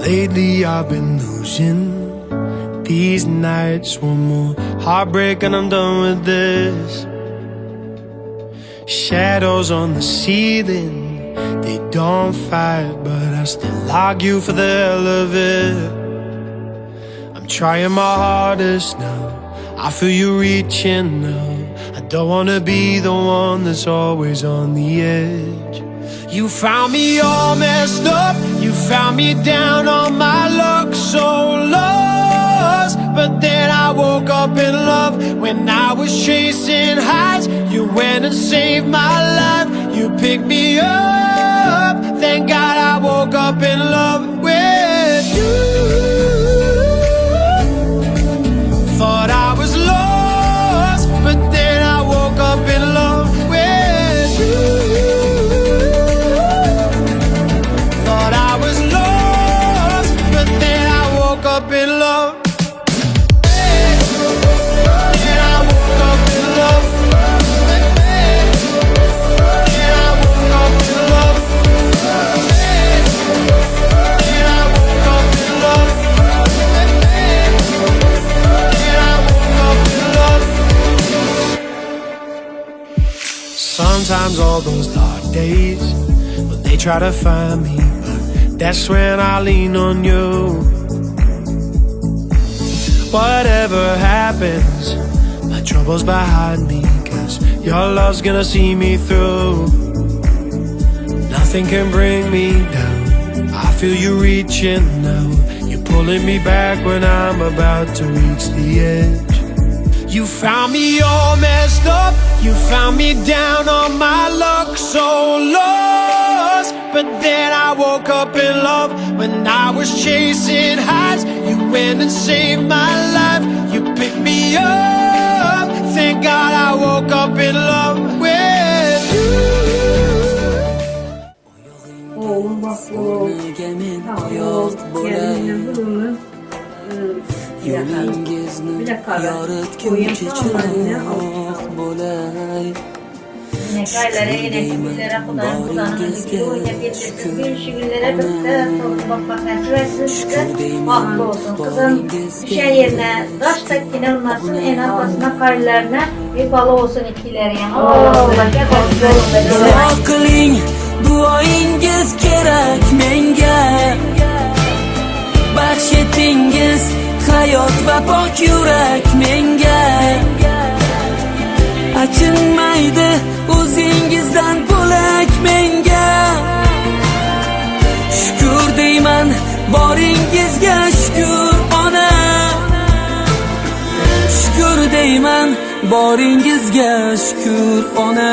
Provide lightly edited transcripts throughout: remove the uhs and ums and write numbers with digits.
Lately I've been losing these nights. One more heartbreak and I'm done with this. Shadows on the ceiling, they don't fight, but I still argue for the hell of it. I'm trying my hardest now, I feel you reaching now. I don't wanna be the one that's always on the edge. You found me all messed up, you found me down on my luck, so lost. But then I woke up in love. When I was chasing highs, you went and saved my life. You picked me up, thank God I woke up in love with you. Thought I was lost, but then I woke up in love with you. Thought I was lost, but then I woke up in love. Then I woke up in love. Then I woke up in love. Then I woke up in love. Sometimes all those dark days, when they try to find me, but that's when I lean on you. Whatever happens, my trouble's behind me, 'cause your love's gonna see me through. Nothing can bring me down, I feel you reaching now. You're pulling me back when I'm about to reach the edge. You found me all messed up, you found me down on my luck, so lost. But then I woke up in love. When I was chasing highs, you went and saved my life. You picked me up, thank God I woke up in love with you. Oğlum bak o gelinin bir dakika koyun Nekaylara yine şükürlere kudanın yine getirsin bir şükürlere bıktı bakmak nasip etsin size haklı olsun kızın düşen yerine taş takkine olmasın en arkasına karilerine bir balı olsun ikileri yani qiling duoyingiz kerak menga baxsh etingiz hayot va pok yurak menga achinmaydi o'zingizdan bo'lak menga shukr deyman boringizga shukr ona shukr deyman boringizga shukr ona.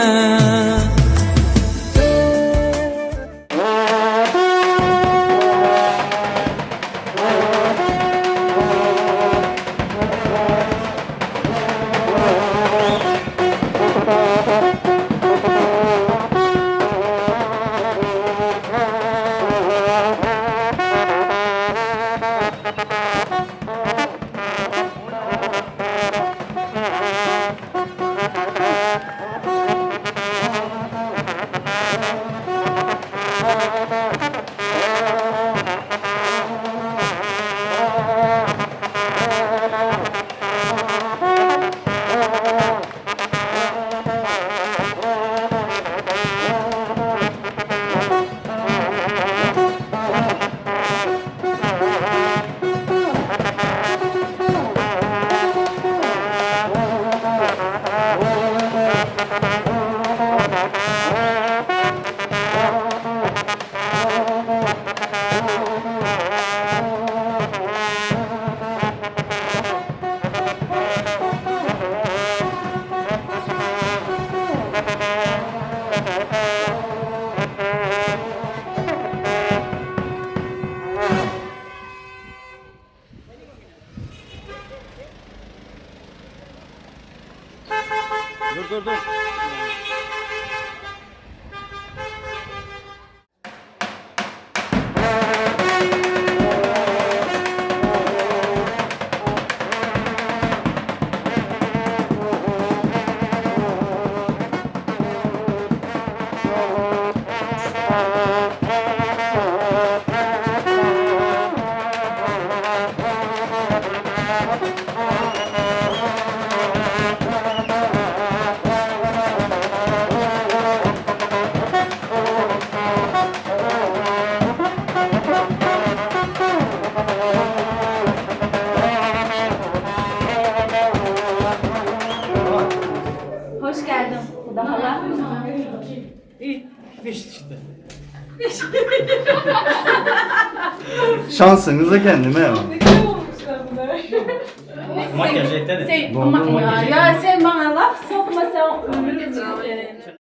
Dur. Şansınıza kendime ya. Makyaj yeter. Sen, Doğru, ama ya sen bana laf sokma sen ömrünü senin.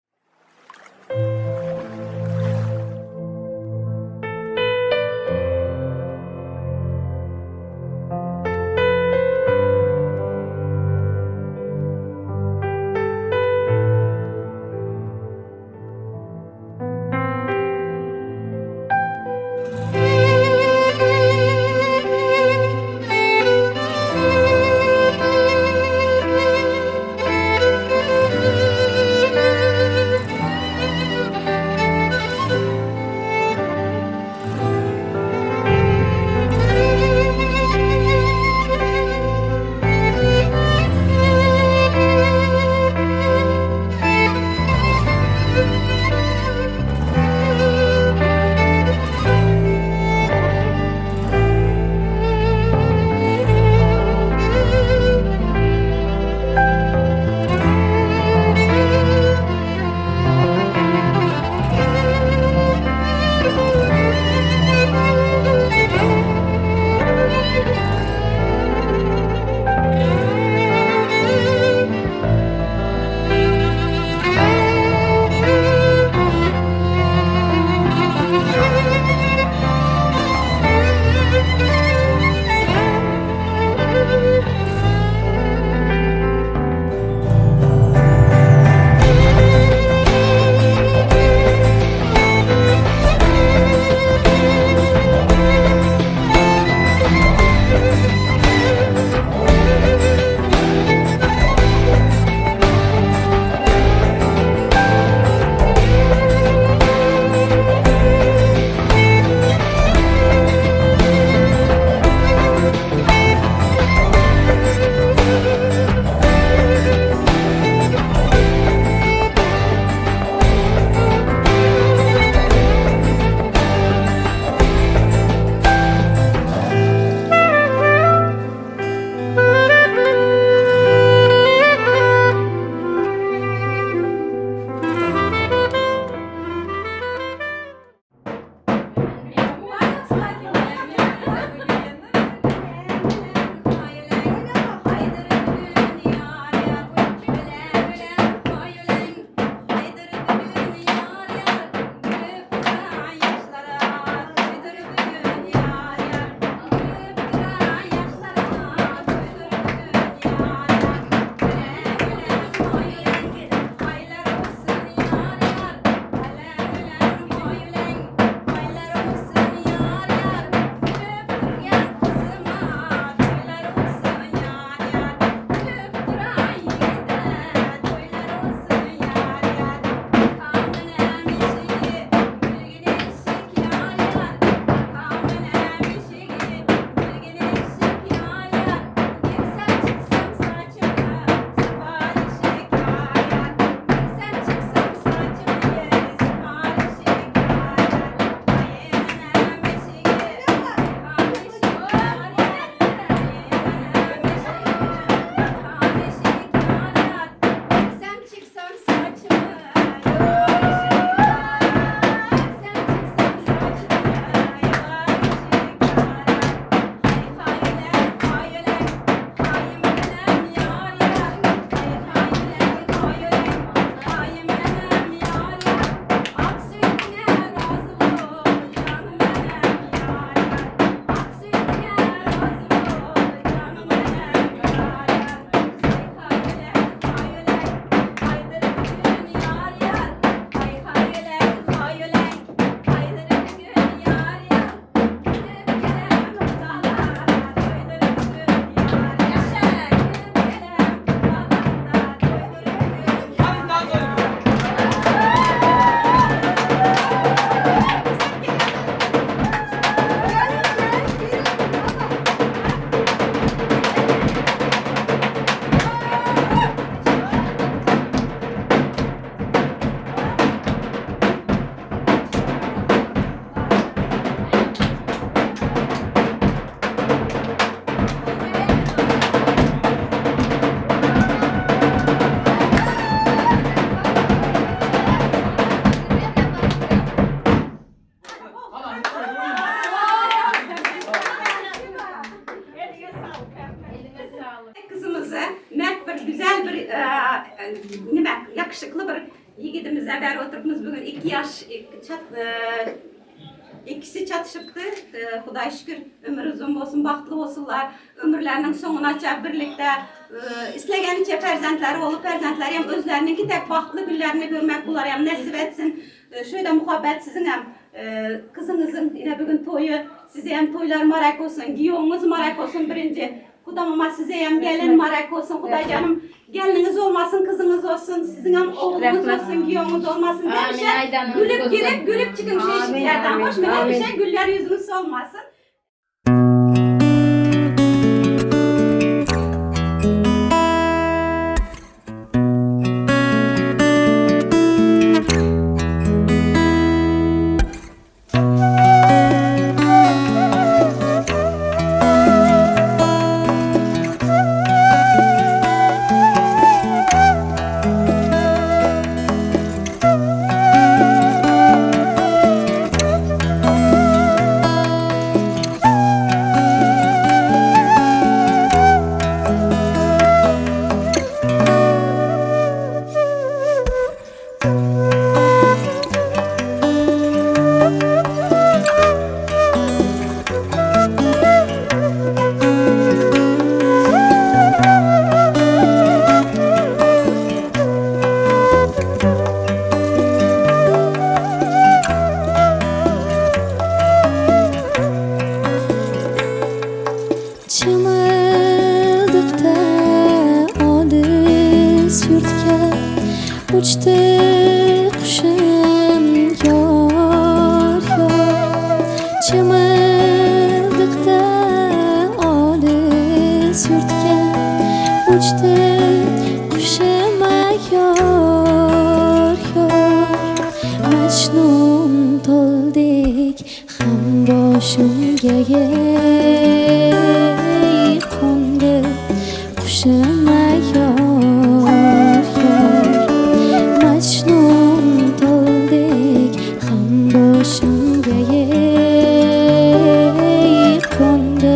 Kızımız bugün 2 yaş ikisi çatışıptı. Xuday şükür ömür uzun olsun, baxtlı olsunlar. Ömürlerinin sonuna birlikte islegeniçe perzentleri olup perzentleri hem özlerininki tek baxtlı günlerini görmek bular hem nesip etsin. Şöyle muhabbet sizin hem kızınızın yine bugün toyu size hem toylar marak olsun, giyonunuz marak olsun birinci. Kudamama size hem gelin marak olsun. Kuday canım gelininiz olmasın, kızınız olsun, sizin hem oğlunuz olsun, giyonunuz olmasın. Her şey gülüp girip gülüp çıkın şu işlerden. Hoş mu? Her şey güller yüzünüz olmasın. Çımıldıkta olis yurtga uçtu kuşum yor yor. Çımıldıkta olis yurtga uçtu kuşum yor yor. Mecnun toldek ham boshimga kondu kuşuma yor yor. Mecnun toldek ham boshimga kondu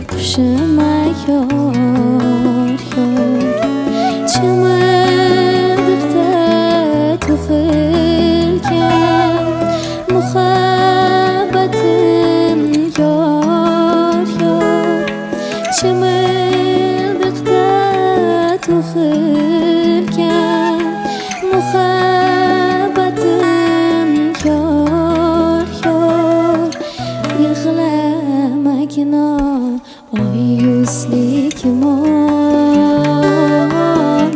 kuşuma yor yor. Çımırdıkta tug'ilgan muhabbatim yor yor. Çımırdıkta tug'ilgan muhabbatim yor yor. Yig'lamagina oy yuzligim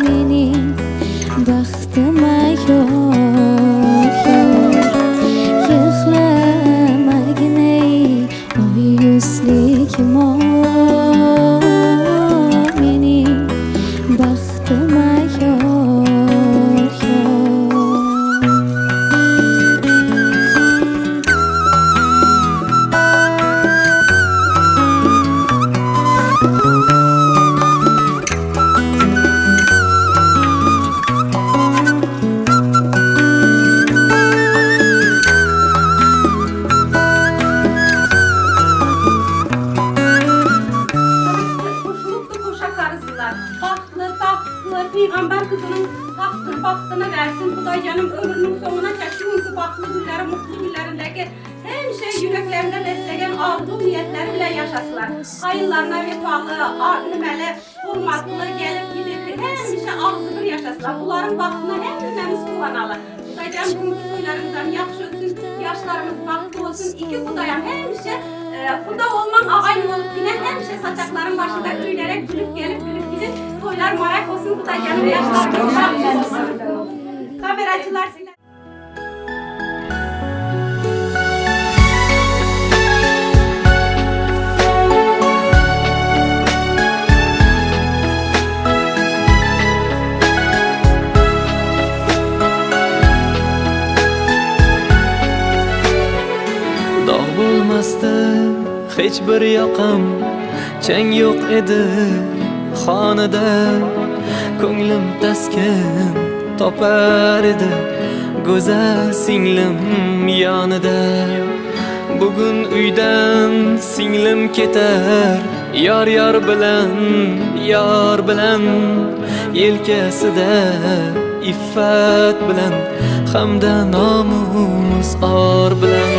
mening baxtima yor yor. Yig'lamagina oy yuzligim mening baxtima yor yor. Kuşluklu kuşa karısılar. Tahtlı tahtlı peygamber kızının bahtını versin. Kuday canım ömrünün sonuna çektiğinizi bahtlı günleri, mutlu günlerindeki her şey yüreklerinde besleyen arzu niyetleri bile yaşasılar. Hayırlarına vefalı, nümeli, hurmatlı, gelip gidip her şey ağzıdır yaşasılar. Bunların bahtına hepimiz kullanalı. Kuday canım bugünkü toylarımızdan yaxşı olsun, yaşlarımız bahtlı olsun. İki kudayam her şey burada olman ağayın olup yine hem şey saçakların başında öğülerek gülüp gelip gülüp gidip toylar marak olsun. Kuday canım yaşlarımız bahtlı olsun. Kameracılar size. Dog' bo'lmasdi hech bir yoqim, chang yo'q edi xonada. Ko'nglim taskin topar edi go'zal singlim yonida. Bugun uydan singlim ketar, yor bilan yelkasida iffat bilan hamda nomus or bilan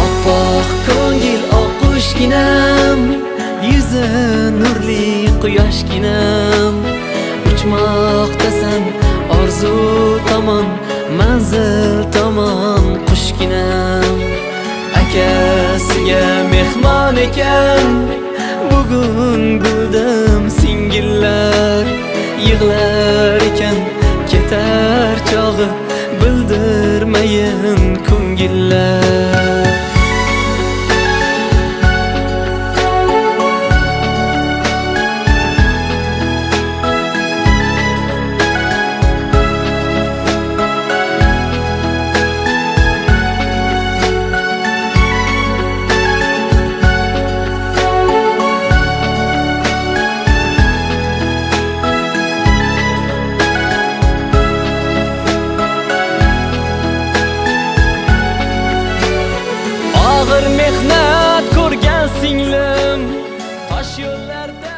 oppoq ko'ngil oqqushginam yuzi nurli quyoshginam uchmoqdasan orzu tomon manzil tomon qushginam akasiga mehmon ekan bugun bildim singillar yig'lar ekan ketar chog'i bildirmayin ko'ngillar og'ir mehnat ko'rgan singlim tosh yo'llarda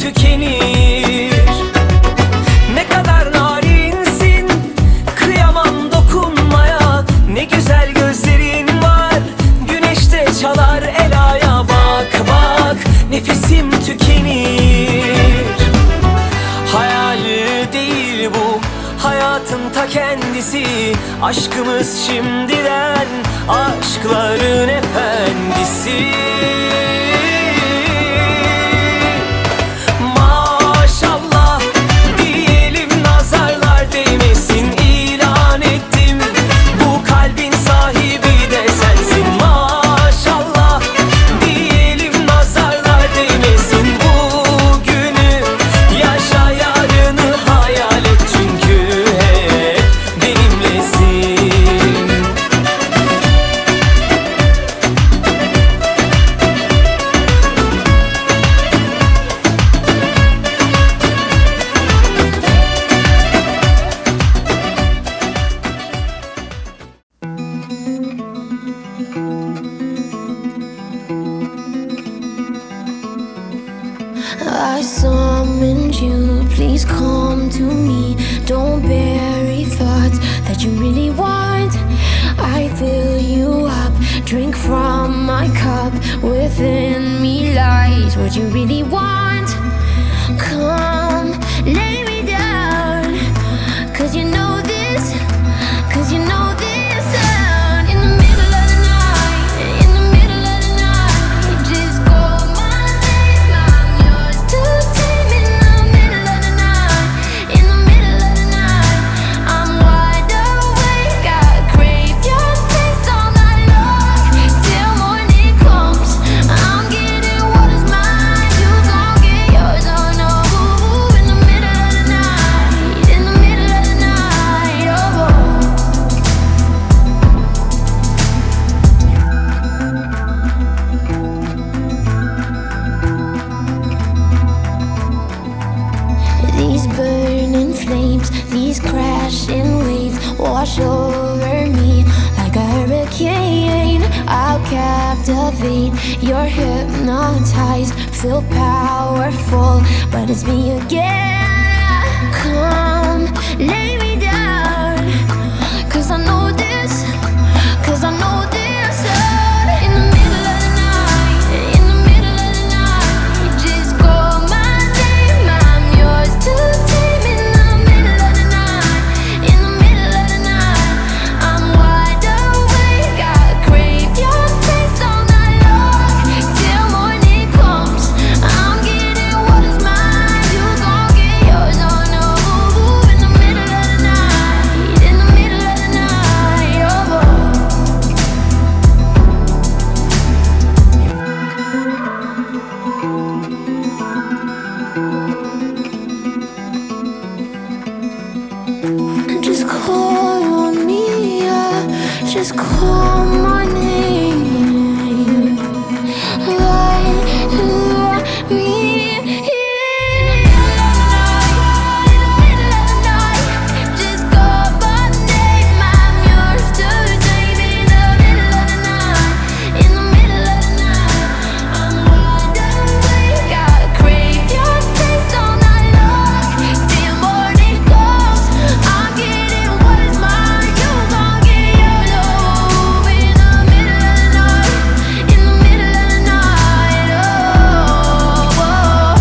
tükenir. Ne kadar narinsin, kıyamam dokunmaya. Ne güzel gözlerin var, güneşte çalar Ela'ya. Bak bak, nefesim tükenir. Hayal değil bu, hayatın ta kendisi. Aşkımız şimdiden, aşkların efendisi. Maşallah diyelim, nazarlar değmesin. İlan ettim, bu kalbin sahibi de sensin. Maşallah diyelim, nazarlar değmesin. Bugünü yaşa, yarını hayal et, çünkü hep benimlesin. I summoned you, please come to me. Don't bury thoughts that you really want. I fill you up, drink from my cup. Within me lies what you really want. Come, lay me down, 'cause you know this, 'cause you know this sound. In the middle of the night, in the middle of the night, just call my name, I'm yours to tame. In the middle of the night, in the middle of the night, I'm wide awake, I crave your taste all night long, till morning comes. I'm getting what is mine, you gon' get yours, oh no. In the middle of the night, in the middle of the night, oh. These burning flames, these crashing waves wash over me like a hurricane. I'll captivate, you're hypnotized, feel powerful, but it's me again. Come, lay me down, 'cause I know this, 'cause I know this sound. In the middle of the night, in the middle of the night, just call my name, I'm yours to tame. In the middle of the night, in the middle of the night, I'm wide awake, I crave your taste all night long, till morning comes. I'm getting what is mine, you gon' get yours, oh no. In the middle of the night, in the middle of the night, oh. Just call on me, yeah. Just call my name. Light me in the middle of the night. Just call my name, I'm yours to tame. In the middle of the night, in the middle of the night, I'm wide awake, I crave your taste all night long, till morning comes. I'm getting what is mine, you gon' get yours, oh. In the middle of the night, in the middle of the night, oh, oh.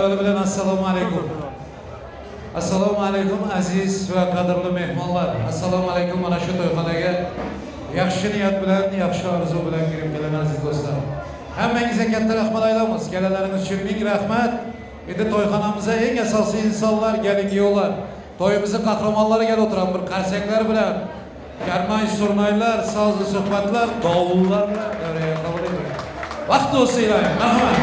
evveli bilen assalamu alaikum. Assalamu alaikum aziz ve kadırlı mehmanlar. Assalamu alaikum mana şu to'yxonaga yaxshi niyat bilan, yaxshi orzu bilan kirib kelgan aziz do'stlar. Hammangizga katta rahmat aytamiz. Kelalaringiz uchun ming rahmat. Endi to'yxonamizga eng asosiy insonlar, kelin-kuyovlar, to'yimizning qahramonlari kelib o'tirgan bir qarsaklar bilan karmay surnaylar, sazli suhbatlar, davullar bilan davraga qabul eting. Vaqt olsun ilohim. Rahmat.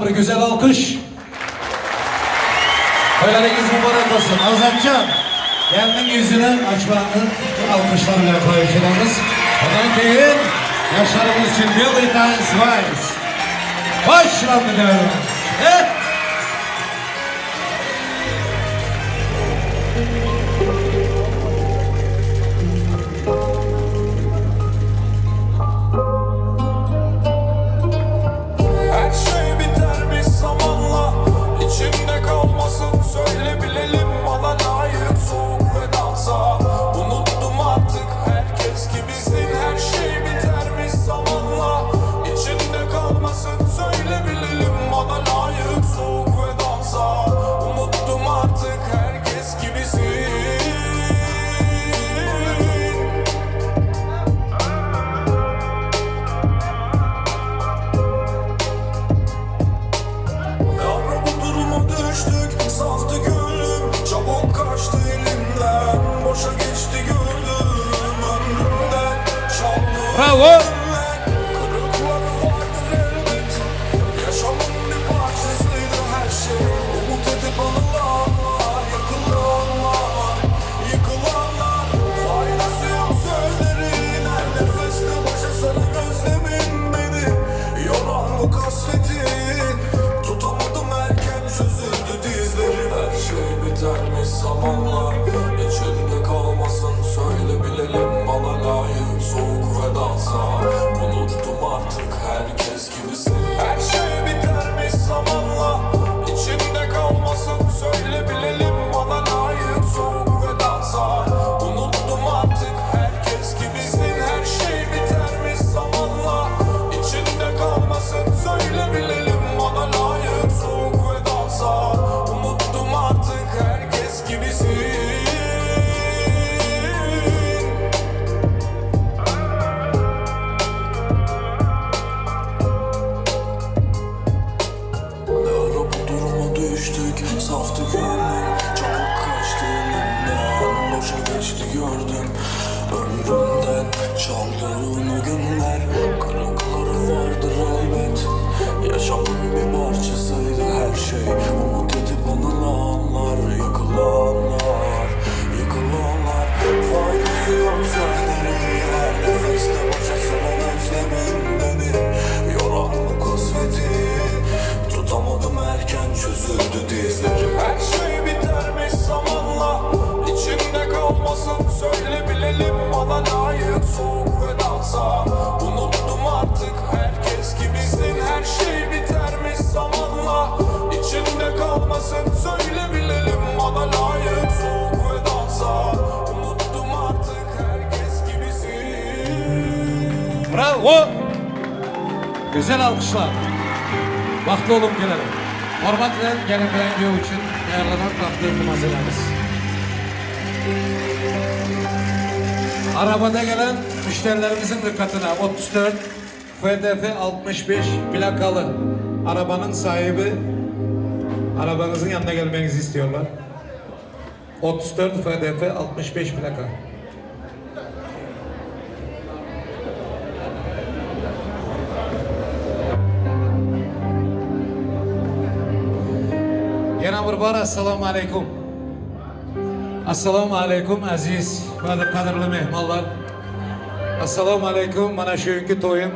Bir güzel alkış. Toylarınız mübarek olsun. Ozancan, gelinin yüzünü açmanı alkışlarla koyacağız. Ondan keyin yaşlarımız için bir tane Schweiz. Başlandı diyoruz. Söyle bilelim bana layık soğuk ve dansa. Unuttum artık herkes gibisin. Her şey bitermiş zamanla. İçinde kalmasın söyle bilelim bana layık soğuk ve dansa. Unuttum artık herkes gibisin. Yavrum bu duruma düştük. Saftı gönlüm çabuk kaçtı elimden. Boşa geçti gördüm ömrümden. Çaldı Bravo. kırıkları vardır elbet. Yaşamın bir parçasıydı her şey. Umut edip anılanlar, yakılanlar, yıkılanlar. Faydası yok sözlerin. Her nefeste başa sarı özlemin beni. Yoran bu kasvetin. Tutamadım erken çözüldü dizlerim. Her şey bitermiş zamanla. İçinde kalmasın söyle bilelim bana layık soğuk ve dansa. Unuttum artık herkes gibisin. Her şey bitermiş zamanla. İçinde kalmasın söyle bilelim bana layık soğuk ve dansa. Unuttum artık herkes gibisin. Her şey bitermiş zamanla. İçinde kalmasın söyle bilelim bana layık soğuk ve dansa. Unuttum artık herkes gibisin. Ne ara bu duruma düştük. Saftı gönlüm çabuk kaçtı elimden. Boşa geçti gördüm ömrümden. Çaldığın o günler. Kırıkları vardır elbet. Yaşamın bir parçasıydı her şey. Umut edip anılanlar, yıkılanlar, yıkılanlar. Faydası yok sözlerin. Her nefeste başa saran özlemin beni. Yoran bu kasvetin. Tutamadım erken çözüldü dizlerim. Her şey bitermiş zamanla. İçinde kalmasın söyle bilelim bana layık soğuk ve dansa. Unuttum artık herkes gibisin. Her şey bitermiş zamanla. İçinde kalmasın söyle bilelim bana layık soğuk ve dansa. Unuttum artık herkes gibisin. Bravo. Güzel alkışlar. Vakti olup gelelim. Hormat bilen gelin bilen göğü için ayarlanan tahtı malzememiz. Arabada gelen müşterilerimizin dikkatine 34 FDF 65 plakalı arabanın sahibi arabanızın yanına gelmenizi istiyorlar. 34 FDF 65 plaka. bir bor assalomu alaykum. Assalomu alaykum aziz va qadrli mehmonlar. Assalomu alaykum mana shu kungi to'yim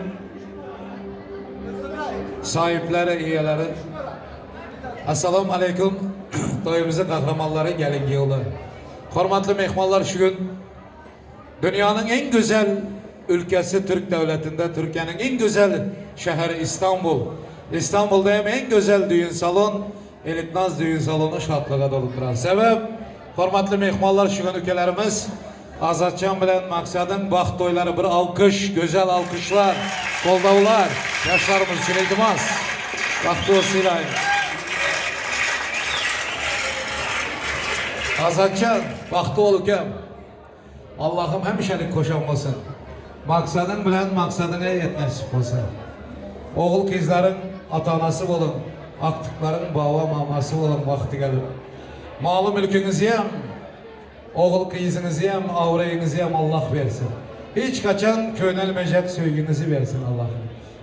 sohiblari, egalari. Assalomu alaykum to'yimizning qahramonlari, galingiyolar. Hurmatli mehmonlar, shu kun dunyoning eng go'zal ülkesi Türk devletinde, Türkiye'nin en güzel şehri İstanbul. İstanbul'da hem en güzel düğün salon, Elitnaz düğün salonu şartlığa doluduran. Sebep, hürmetli mehmanlar, şu gün ülkelerimiz Azatcan bilen maksadın baxt toyları bir alkış, güzel alkışlar, koldavlar, yaşlarımız için iltimas. Baxt olsuyla. Azatcan, baxt olukem. Allah'ım hemşelik koşanmasın. Maksadın bilen maksadına yetmesip olsun. Oğul kızların atanası olun. Aktıkların baba maması olun vakti gelir. Malı mülkünüzü hem, oğul kızınızı hem, avrayınızı hem Allah versin. Hiç kaçan könelmeyecek sevginizi versin Allah.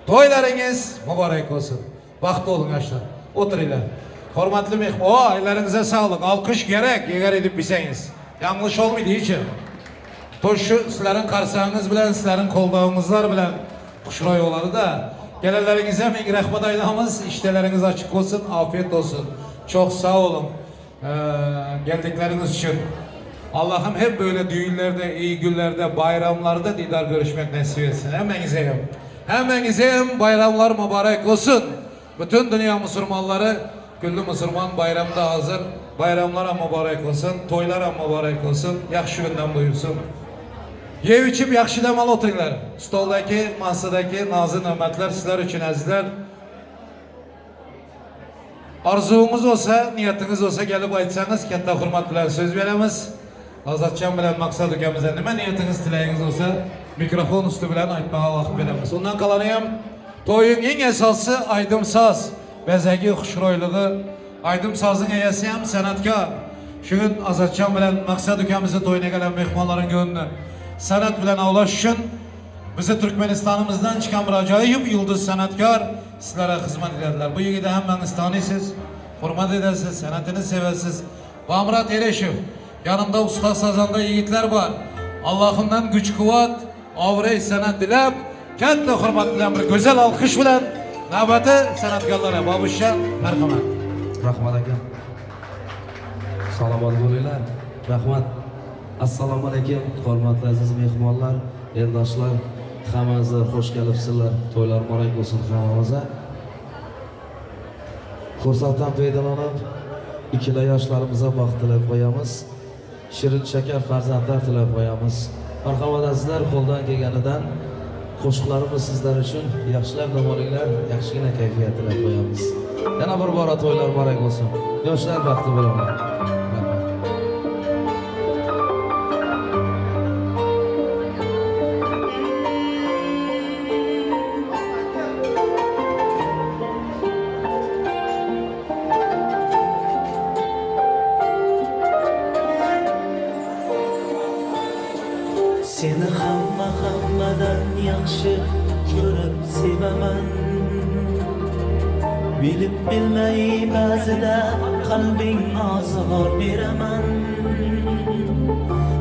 Toylarınız mübarek olsun. Vakti olun yaşlar. Oturuyla. Hürmetli mehman, ellerinize sağlık. Alkış gerek, eğer edip bilseniz. Yanlış olmaydı hiç. Toşu sizlerin karşısınız bilen, sizlerin koldağınızlar bilen kuşray oları da gelelerinize min rahmet aylığımız, işteleriniz açık olsun, afiyet olsun. Çok sağ olun geldikleriniz için. Allah'ım hep böyle düğünlerde, iyi günlerde, bayramlarda didar görüşmek nasip etsin. Hemen bayramlar mübarek olsun. Bütün dünya Müslümanları, güllü Müslüman bayramda hazır. Bayramlara mübarek olsun, toylara mübarek olsun, yaxşı günden buyursun. Yev içip yaxşı demal oturlar. Stoldaki, masadaki nazı nimetler sizler için azizler. Arzuğunuz olsa, niyetiniz olsa gelip aytsanız, katta hurmat bilen söz veremiz. Azatcan bilen maksad ülkemizden nime niyetiniz, dileyiniz olsa mikrofon üstü bilen aytmağa vakit veremiz. Ondan kalanıyım, toyun en esası Aydım Saz. Bezegi, huşroyluğu, Aydım Saz'ın eyesi hem sanatkar. Şu gün Azatcan bilen maksad ülkemizde toyuna gelen mehmanların gönlü. Sanat bilen avlaşın, bize Türkmenistan'ımızdan çıkan bir acayip yıldız sanatkar sizlere hizmet ederler. Bu yigide hemmeniz tanıysınız, hürmet edersiniz, sanatını seversiniz. Bamrat Ereşev, yanında usta sazanda yiğitler var. Allah'ından güç kuvvet, avrey sanat dilep, kentle hürmet bilen bir güzel alkış bilen navbatı sanatkarlara babuşa merhamet. Rahmat aka. Salomat bo'linglar. Rahmat. Assalomu alaykum, hurmatli aziz mehmonlar, eldoshlar, hammangizlar xush kelibsizlar. To'ylar muborak bo'lsin hammamizga. Fursatdan foydalanib, ikkala yoshlarimizga baxt tilab qo'yamiz. Shirin shakar farzandlar tilab qo'yamiz. Marhamat azizlar, qo'ldan kelganidan qo'shiqlarimiz sizlar uchun yaxshilab dam olinglar, yaxshigina kayfiyat tilab qo'yamiz. Yana bir bora to'ylar muborak bo'lsin. Yoshlar baxtli bo'linglar. Seni hammadan yaxshi ko'rib sevaman. Bilib bilmay ba'zida qalbing ozor beraman.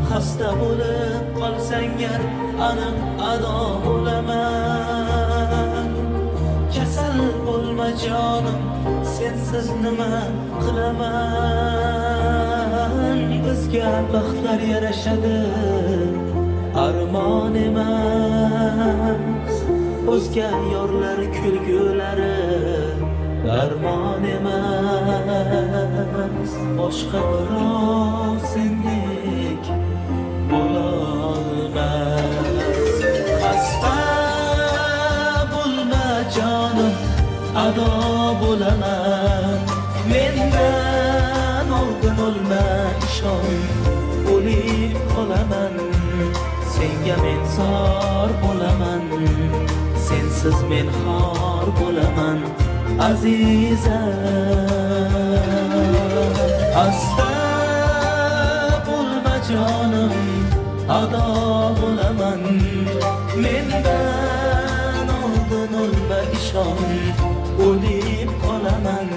Xasta bo'lib qolsang gar aniq ado bo'laman. Kasal bo'lma jonim, sensiz nima qilaman. Bizga baxtlar yarashadi, armon emas. O'zga yorlar kulgulari darmon emas. Boshqa birov sendek bo'lolmas. Xasta bo'lma jonim, ado bo'laman. Mendan oldin o'lma, ishon, o'lib qolaman. Senga men zor bo'laman, sensiz men xor bo'laman azizam. Asta bo'lma jonim, ado bo'laman. Mendan oldin o'lma, ishon, o'lib qolaman.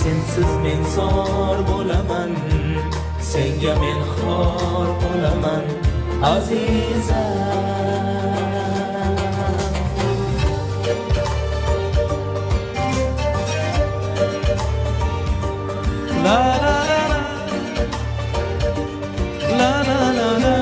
sensiz men zor bo'laman, senga men xor bo'laman azizam. La la la la la la.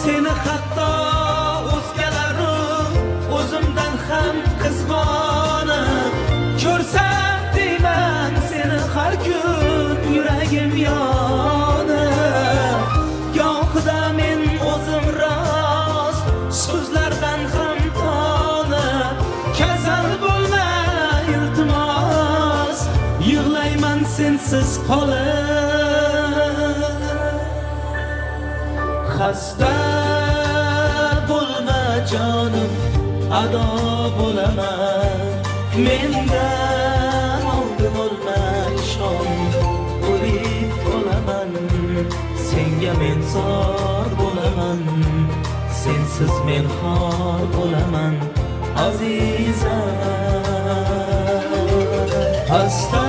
Seni hatto o'zgalari o'zimdan ham qizg'onib ko'rsam deyman seni har kun yuragim yonib. Gohida men o'zim rost so'zlardan ham tonib, kasal bo'lma iltimos, yig'layman sensiz qolib. Xasta bo'lma jonim, ado bo'laman, mendan oldin olma ishon, o'lib qolaman, senga men zor bo'laman, sensiz men xor bo'laman azizam. Xasta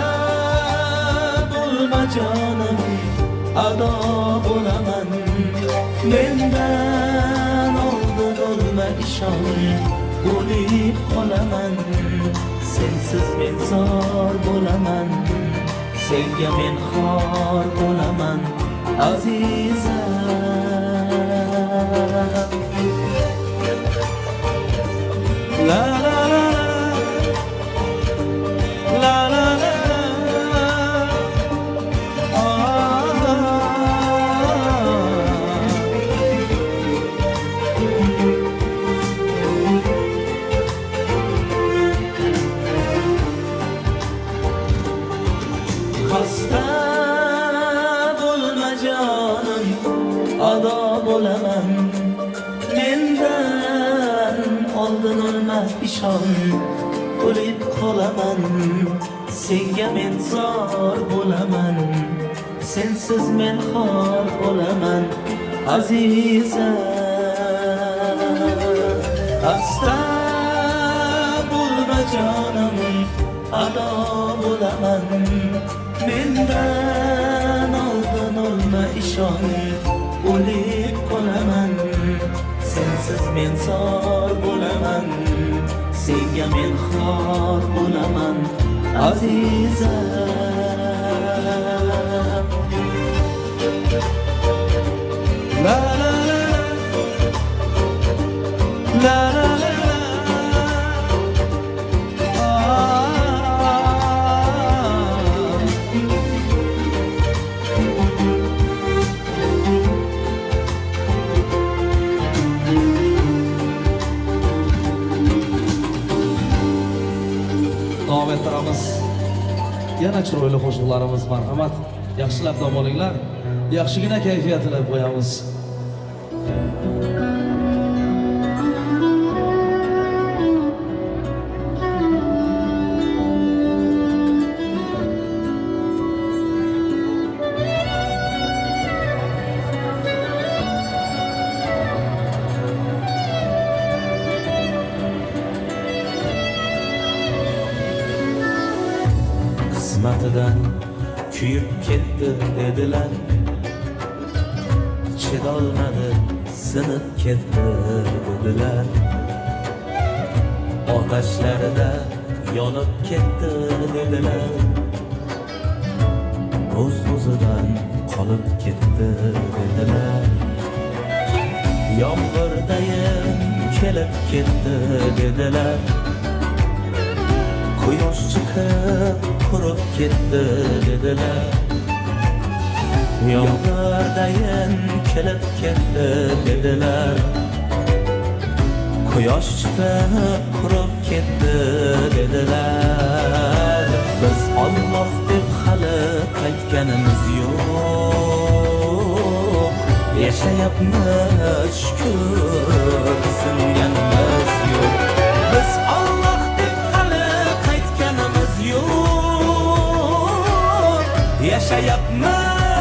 bo'lma jonim, ado bo'laman, mendan oldin olma ishon, o'lib qolaman, sensiz men zor bo'laman, senga men xor bo'laman azizam. La la la la la la. Xasta bo'lma jonim, ado bo'laman, mendan oldin olma ishon, o'lib qolaman, senga men zor bo'laman, sensiz men xor bo'laman azizam. Xasta bo'lma jonim, ado bo'laman, mendan oldin olma ishon, o'lib qolaman, sensiz men zor bo'laman, senga men xor bo'laman azizam. La la la la la la. Davom ettiramiz. Yana chiroyli qo'shiqlarimiz marhamat. Yaxshilab dam olinglar. Yaxshigina kayfiyat tilab qo'yamiz. Qismatidan kuyib ketdi dedilar, chidolmadi sinib ketdi dedilar, otashlarida yonib ketdi dedilar, o'z-o'zidan qolib ketdi dedilar, yomg'irdayin kelib ketdi dedilar, quyosh chiqib qurib ketdi dedilar, yomg'irdayin kelib ketdi dedilar, quyosh chiqib qurib ketdi dedilar. Biz Alloh deb hali qaytganimiz yo'q, yashayapmiz shukr, singanimiz yo'q. Biz Alloh deb hali qaytganimiz yo'q, yashayapmiz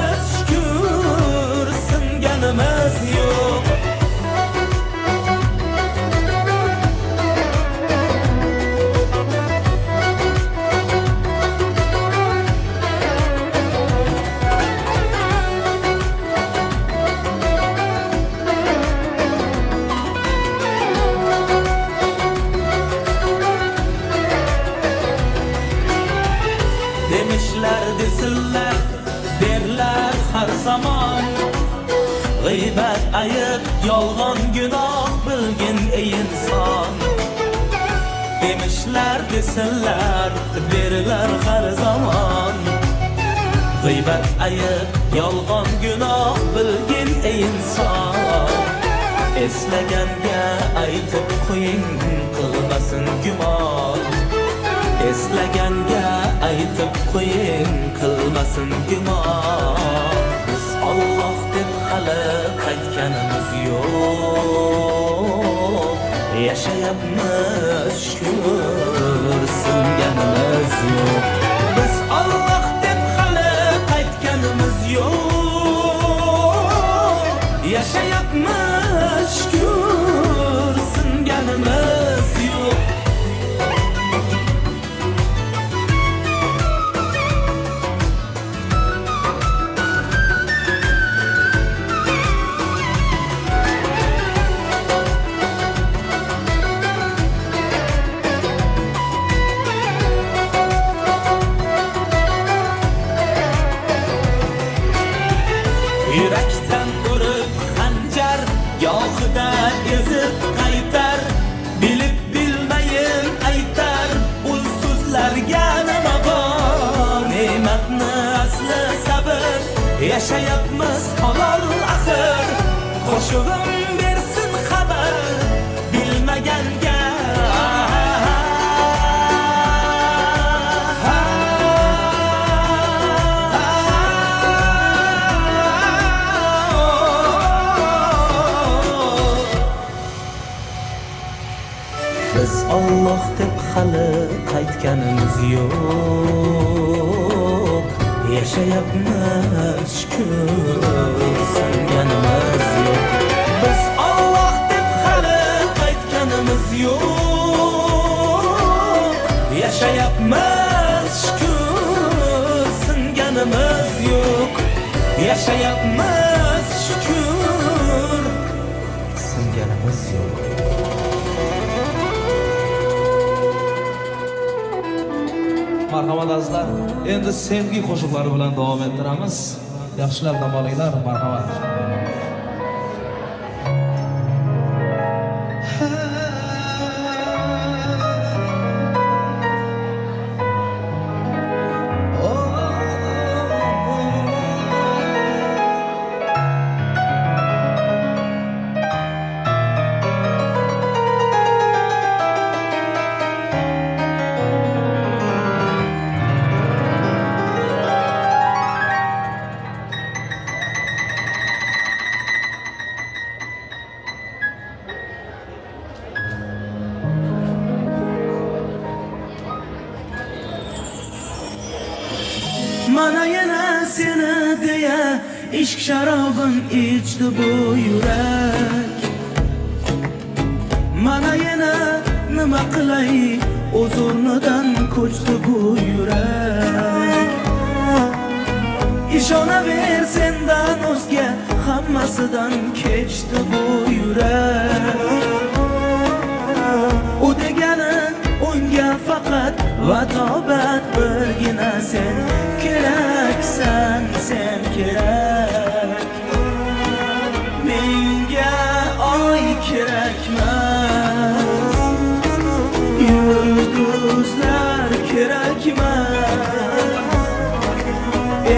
g'iybat ayib yolg'on gunoh bilgin ey inson demishlar desinlar berilar har zamon g'iybat ayib yolg'on gunoh bilgin ey inson eslaganga aytib qo'ying qilmasin gumon eslaganga aytib qo'ying qilmasin gumon biz Alloh deb hali qaytganimiz yo'q yashayapmiz shukr singanimiz yo'q biz Alloh deb hali qaytganimiz yo'q yashayapmiz shukr singanimiz yo'q Yurakdan urib xanjar gohida ezib qaytar bilib bilmayin aytar ul so'zlarga nima bor ne'matni asli sabr yashayapmiz halol axir qo'shig'im bersin xabar bilmaganga biz Alloh deb hali qaytganimiz yo'q yashayapmiz shukr singanimiz yo'q biz Alloh deb hali qaytganimiz yo'q yashayapmiz shukr singanimiz yo'q yashayapmiz shukr singanimiz yo'q Marhamat azizlar, endi sevgi qo'shiqlari bilan davom ettiramiz. Yaxshilar dam olinglar, marhamat. Mana yana seni deya ishq sharobin ichdi bu yurak Mana yana nima qilay o'z o'rnidan ko'chdi bu yurak Ishonaver sendan o'zga hammasidan kechdi bu yurak U degani unga faqat vatobat birgina sen keraksan sen kerak menga oy kerakmas yulduzlar kerakmas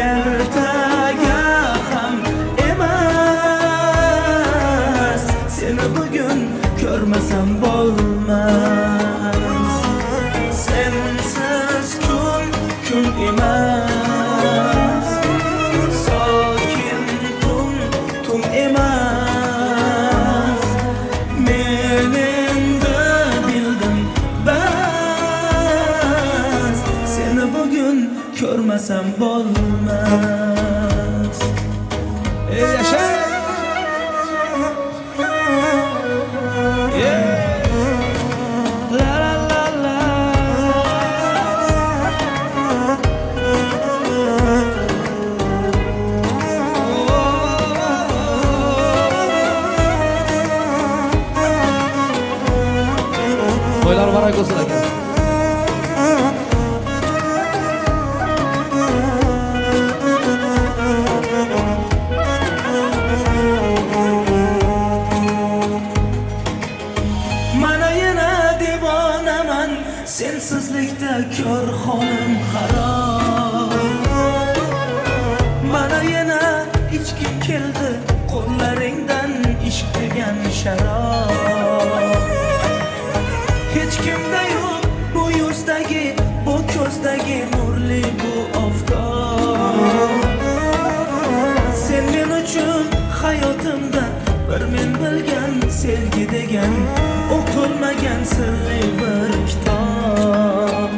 ertaga ham emas seni bugun ko'rmasam bo'lmas sensiz kun emas sokin tun emas men endi bildim bas seni bugun ko'rmasam bo'lmas ey yasha To'ylar barak bo'lsin aka. Sensizlikda kör holim xarob. Mana yana ichkim keldi qo'llaringdan ishq degan sharob. Hech kimda yo'q bu yuzdagi, bu ko'zdagi nurli bu oftob. Sen men uchun hayotimda bir men bilgan sevgi degan o'qilmagan sirli bir kitob.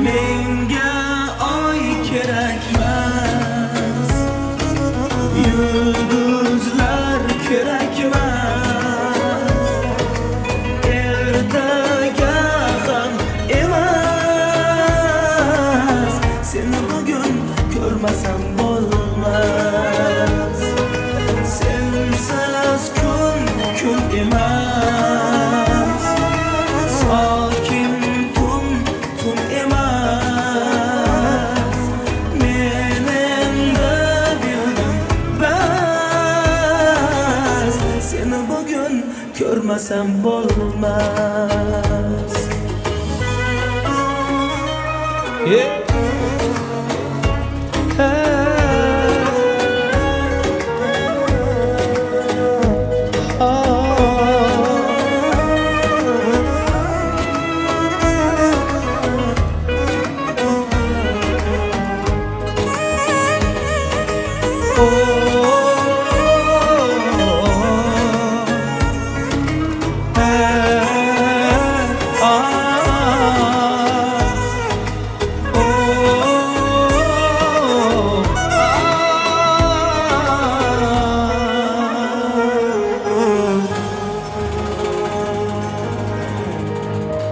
Menga oy kerakmas, yulduzlar kerakmas, ertaga ham emas. Seni bugun ko'rmasam bo'lmas. Sensiz kun emas, sokin tun emas. Men endi bildim bas, seni bugun ko'rmasam bo'lmas.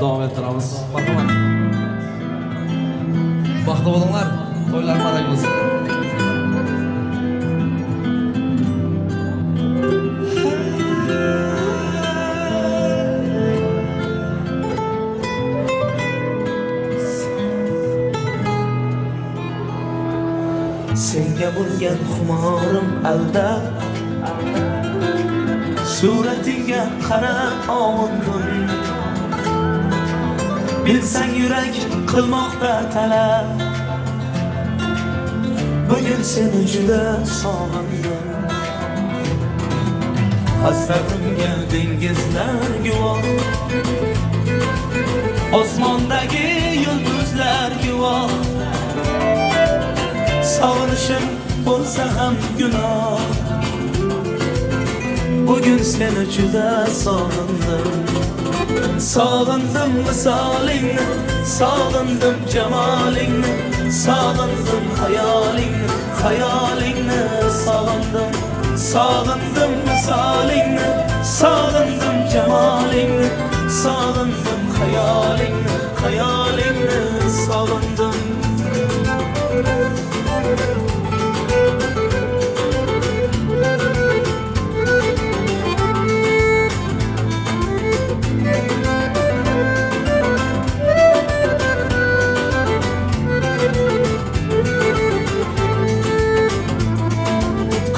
Davom ettiramiz. Marhamat. Baxtli bo'linglar. To'ylar barak bo'lsin. Senga bo'lgan xumorim aldab, suratingga qarab ondim. Bilsang yurak qilmoqda talab, bugun seni juda sog'indim. Hasratimga dengizlar guvoh, osmondagi yulduzlar guvoh. Sog'inishim bo'lsa ham gunoh, bugun seni juda sog'indim. Sog'indim misolingni, sog'indim jamolingni, sog'indim xayolingni, xayolingni sog'indim. Sog'indim misolingni, sog'indim jamolingni, sog'indim xayolingni, xayolingni sog'indim.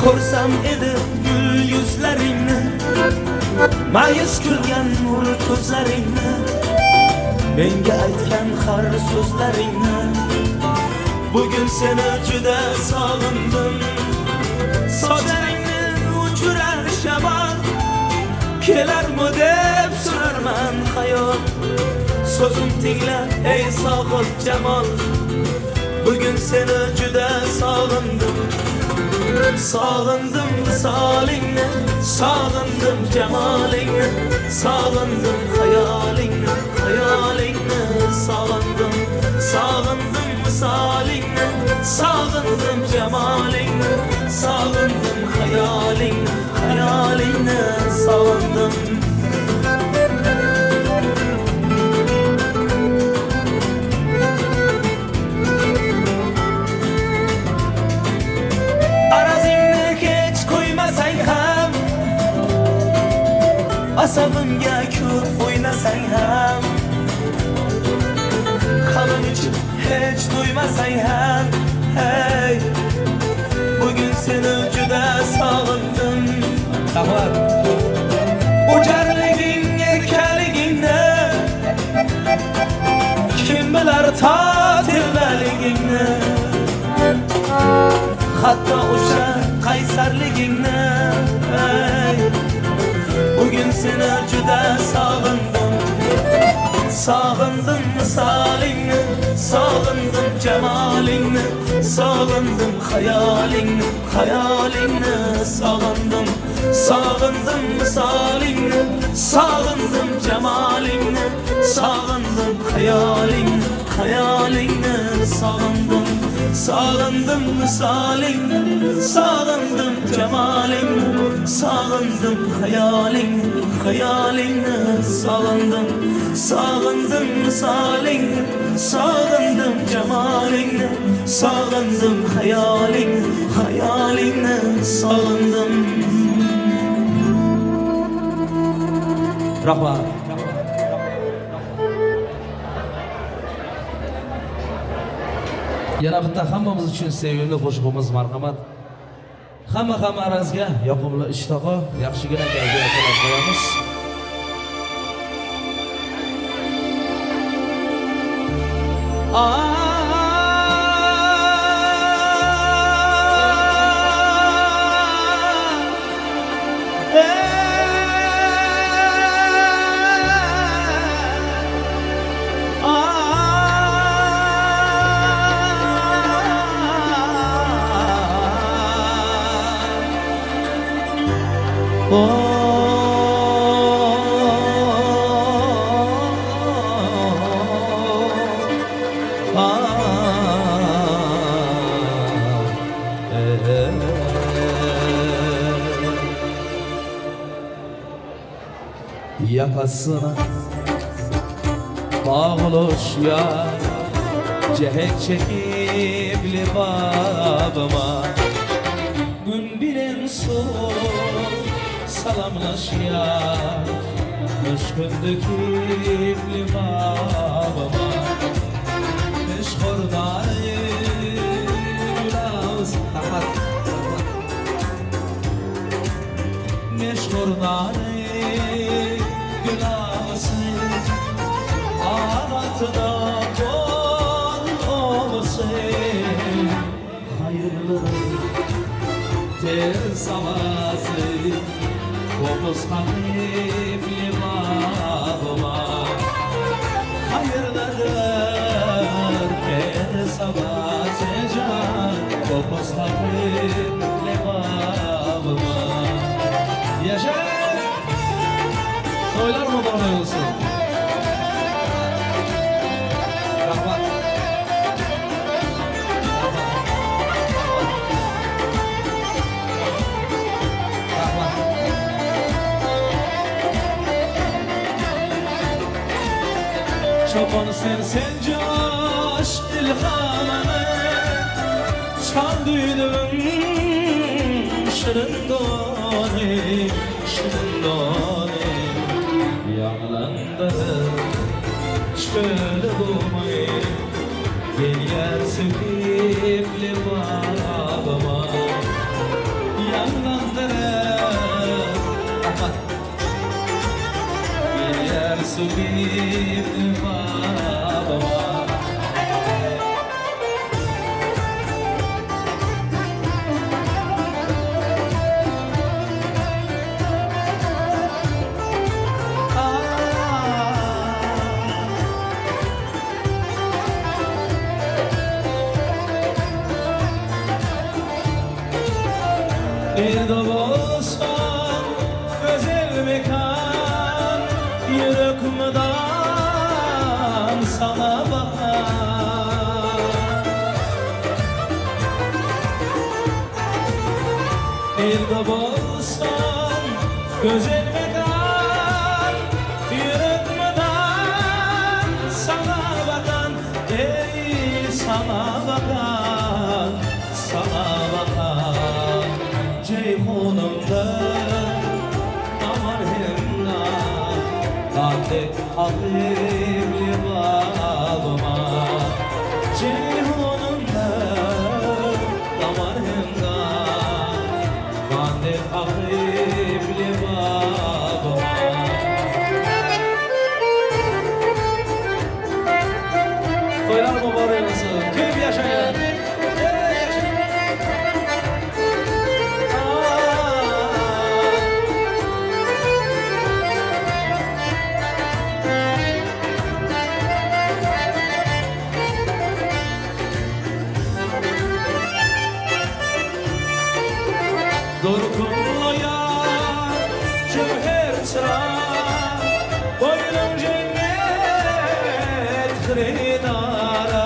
Ko'rsam edi gul yuzlaringni, ma'yus kulgan nur ko'zlaringni, menga aytgan har so'zlaringni, bugun seni juda sog'indim. Sochlaringni uchurar shamol, kelarmi deb so'rarman xayol. So'zim tingla ey sohib jamol, bugun seni juda sog'indim. Sog'indim misolingni, sog'indim jamolingni, sog'indim xayolingni, xayolingni sog'indim. Sog'indim misolingni, sog'indim jamolingni, sog'indim xayolingni, xayolingni sog'indim. Asabimga ko'p o'ynasang ham, qalim ichib hech to'ymasang ham, hey, bugun seni juda sog'indim. O'jarliging, erkaligingni, tatildaligingni hatto o'sha qaysarligingni bugün seni juda sog'indim sog'indim misolingni sog'indim jamolingni sog'indim xayolingni sog'indim sog'indim misolingni sog'indim jamolingni sog'indim xayolingni sog'indim sog'indim misolingni sog'indim jamolingni sog'indim xayolingni sog'indim sog'indim misolingni sog'indim jamolingni sog'indim xayolingni sog'indim. Rahmat. Yana bitta hammamiz uchun sevimli qo'shig'imiz marhamat. Hamma arazga yoqimli ishtaqa, yaxshigina kayfiyat qilib qo'yamiz. Yakasına bağlaş ya cehek çekip libabıma gün bilen soğuk salamlaş ya Müşkün döküp libabıma Meşhurdayı gülağız Meşhurdayı gülağısın Ağlatına kol olsun Hayırlı tez havası Kopuz hafif libabıma Hayırlıdır tez havası can Kopuz hafif libabıma Yaşa! Toylar mı bana olsun? Rahmat! Rahmat! Çoban sen coş ilhamını Çal düğünüm şirin doni Yağlandırır şöyle bulmayı Gel yer söküp libabıma Yağlandırır Gel yer söküp libabıma Bir de olsan güzel mekan Yürek müdan sana bakar Bir de olsan güzel mekan Yürek müdan sana bakan Ey sana bakan Sana bakan Ceyhunumda damar hemna Kandet akib libabıma Ceyhunumda damar hemna Kandet akib libabıma Koylar xaridara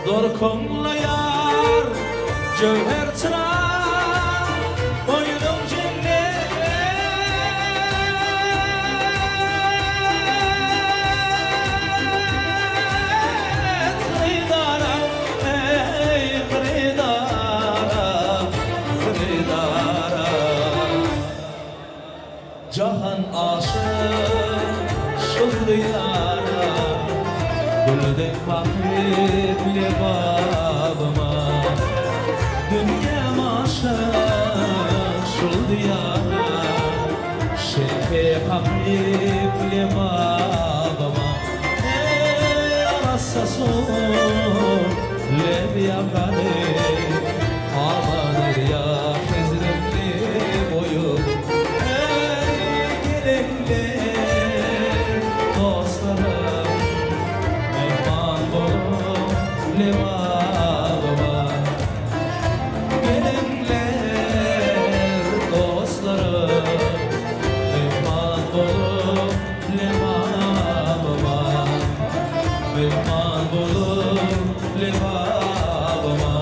Dor ko'nglayar Cevher çınar Boynum cennet Xaridara Ey xaridara Xaridara Cahan aşık Şul diyara Güldek bakıp bile babama Dünyam aşık şul diyara Şerpe bakıp bile babama Ey arassa son lev yakane Aman ya hezretli boyum Ey gelenler dostlarım Mehman bolup levabıma Gelenler dostlarım Mehman bolup levabıma Mehman bolup levabıma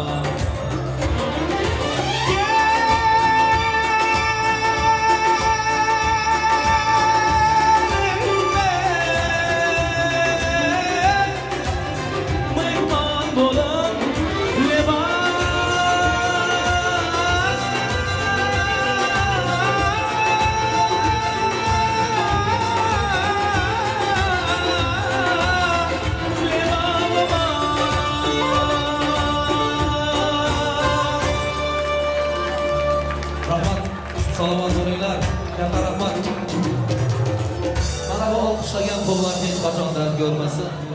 Mehman bolup Rahmat, salamat olinglar, katta rahmat. Mana bu olqishlagan qo'llarni hech qachon dard ko'rmasin.